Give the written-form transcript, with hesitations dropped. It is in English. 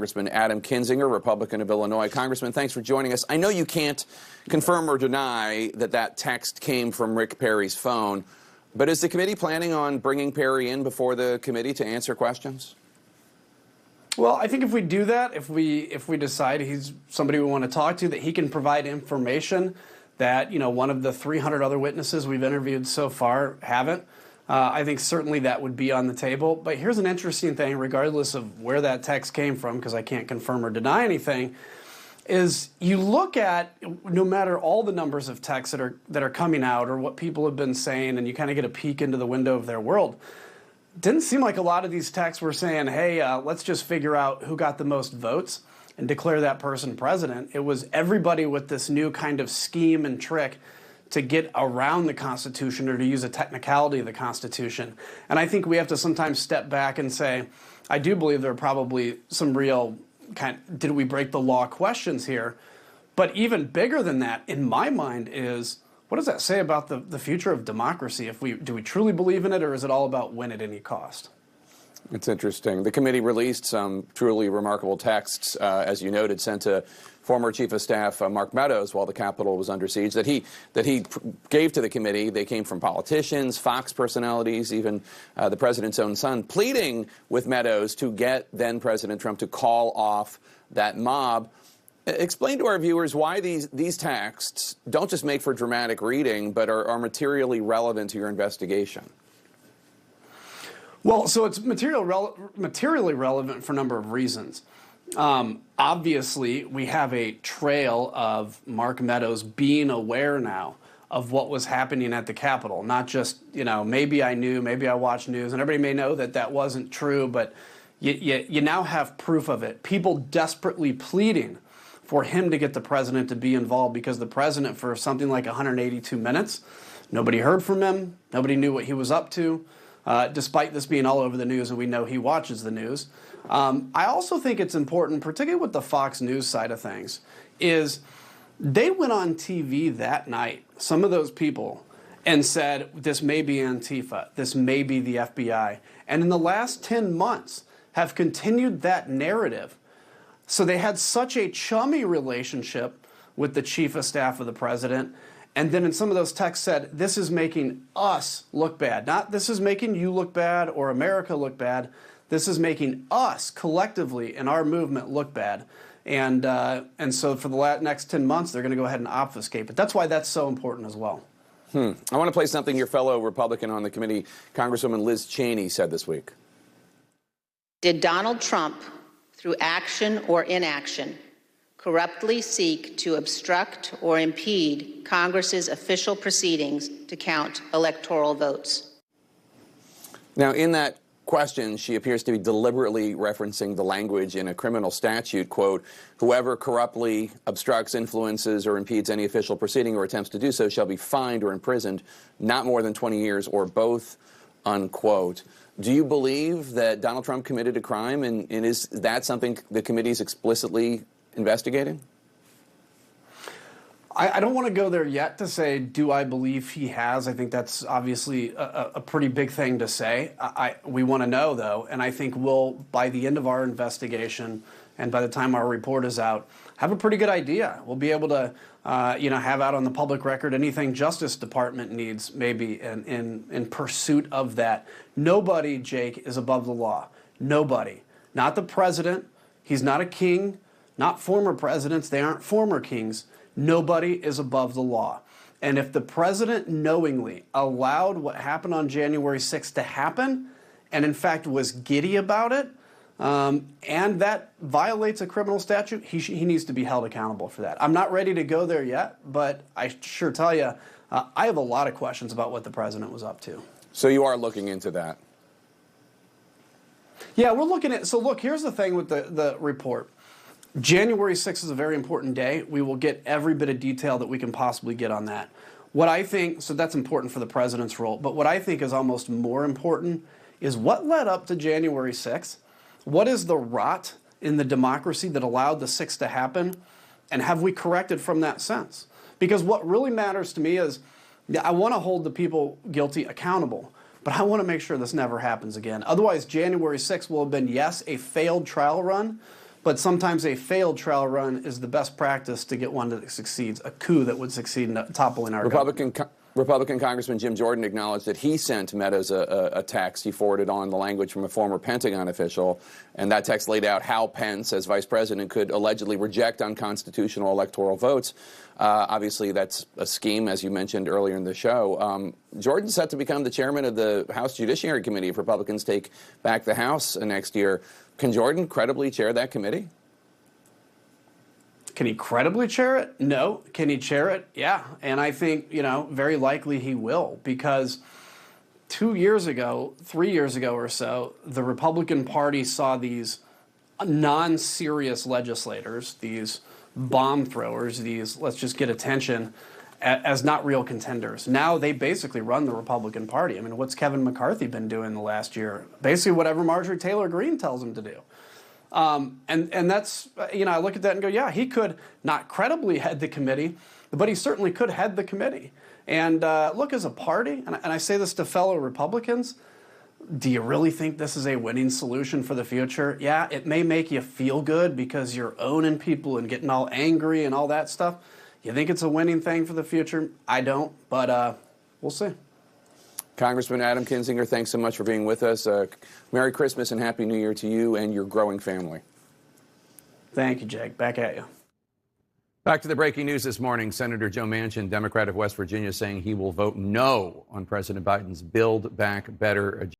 Congressman Adam Kinzinger, Republican of Illinois. Congressman, thanks for joining us. I know you can't confirm or deny that that text came from Rick Perry's phone, but is the committee planning on bringing Perry in before the committee to answer questions? Well, I think if we do that, if we decide he's somebody we want to talk to, that he can provide information that, you know, one of the 300 other witnesses we've interviewed so far haven't, I think certainly that would be on the table. But here's an interesting thing, regardless of where that text came from, because I can't confirm or deny anything, is you look at, no matter all the numbers of texts that are coming out or what people have been saying, and you kind of get a peek into the window of their world. Didn't seem like a lot of these texts were saying, hey, let's just figure out who got the most votes and declare that person president. It was everybody with this new kind of scheme and trick to get around the Constitution or to use a technicality of the Constitution. And I think we have to sometimes step back and say, I do believe there are probably some real did we break the law questions here. But even bigger than that, in my mind, is what does that say about the future of democracy? Do we truly believe in it, or is it all about win at any cost? It's interesting. The committee released some truly remarkable texts, as you noted, sent to former Chief of Staff Mark Meadows while the Capitol was under siege, that he gave to the committee. They came from politicians, Fox personalities, even the president's own son, pleading with Meadows to get then-President Trump to call off that mob. Explain to our viewers why these texts don't just make for dramatic reading, but are materially relevant to your investigation. Well, so it's materially relevant for a number of reasons. Obviously, we have a trail of Mark Meadows being aware now of what was happening at the Capitol. Not just, you know, maybe I knew, maybe I watched news, and everybody may know that that wasn't true, but you now have proof of it. People desperately pleading for him to get the president to be involved, because the president, for something like 182 minutes, nobody heard from him, nobody knew what he was up to, despite this being all over the news, and we know he watches the news. I also think it's important, particularly with the Fox News side of things, is they went on TV that night, some of those people, and said, this may be Antifa, this may be the FBI, and in the last 10 months have continued that narrative. So they had such a chummy relationship with the Chief of Staff of the President, and then in some of those texts said, this is making us look bad. Not this is making you look bad or America look bad. This is making us collectively in our movement look bad. And so for the next 10 months, they're going to go ahead and obfuscate. But that's why that's so important as well. I want to play something your fellow Republican on the committee, Congresswoman Liz Cheney, said this week. Did Donald Trump, through action or inaction, corruptly seek to obstruct or impede Congress's official proceedings to count electoral votes? Now, in that question, she appears to be deliberately referencing the language in a criminal statute, quote, whoever corruptly obstructs, influences, or impedes any official proceeding or attempts to do so shall be fined or imprisoned not more than 20 years or both, unquote. Do you believe that Donald Trump committed a crime, and is that something the committee is explicitly investigating? I don't want to go there yet to say, do I believe he has? I think that's obviously a pretty big thing to say. We want to know, though, and I think we'll, by the end of our investigation and by the time our report is out, have a pretty good idea. We'll be able to have out on the public record anything Justice Department needs, maybe in pursuit of that. Nobody, Jake, is above the law. Nobody. Not the president. He's not a king. Not former presidents. They aren't former kings. Nobody is above the law. And if the president knowingly allowed what happened on January 6th to happen, and in fact was giddy about it, and that violates a criminal statute, he needs to be held accountable for that. I'm not ready to go there yet, but I sure tell you, I have a lot of questions about what the president was up to. So you are looking into that? Yeah, we're looking at, so look, here's the thing with the report. January 6th is a very important day. We will get every bit of detail that we can possibly get on that. What I think, so that's important for the president's role, but what I think is almost more important is what led up to January 6th. What is the rot in the democracy that allowed the 6th to happen? And have we corrected from that sense? Because what really matters to me is, I want to hold the people guilty accountable, but I want to make sure this never happens again. Otherwise, January 6th will have been, yes, a failed trial run, But sometimes a failed trial run is the best practice to get one that succeeds, a coup that would succeed in toppling our government. Republican Congressman Jim Jordan acknowledged that he sent Meadows a text. He forwarded on the language from a former Pentagon official, and that text laid out how Pence, as vice president, could allegedly reject unconstitutional electoral votes. Obviously, that's a scheme, as you mentioned earlier in the show. Jordan's set to become the chairman of the House Judiciary Committee if Republicans take back the House next year. Can Jordan credibly chair that committee? Can he credibly chair it? No. Can he chair it? Yeah. And I think, very likely he will, because 2 years ago, 3 years ago or so, the Republican Party saw these non-serious legislators, these bomb throwers, these let's just get attention, as not real contenders. Now they basically run the Republican Party. I mean, what's Kevin McCarthy been doing the last year? Basically whatever Marjorie Taylor Greene tells him to do. And that's, I look at that and go, yeah, he could not credibly head the committee, but he certainly could head the committee. And look, as a party, and I say this to fellow Republicans, do you really think this is a winning solution for the future? Yeah, it may make you feel good because you're owning people and getting all angry and all that stuff. You think it's a winning thing for the future? I don't, but we'll see. Congressman Adam Kinzinger, thanks so much for being with us. Merry Christmas and Happy New Year to you and your growing family. Thank you, Jake. Back at you. Back to the breaking news this morning. Senator Joe Manchin, Democrat of West Virginia, saying he will vote no on President Biden's Build Back Better agenda.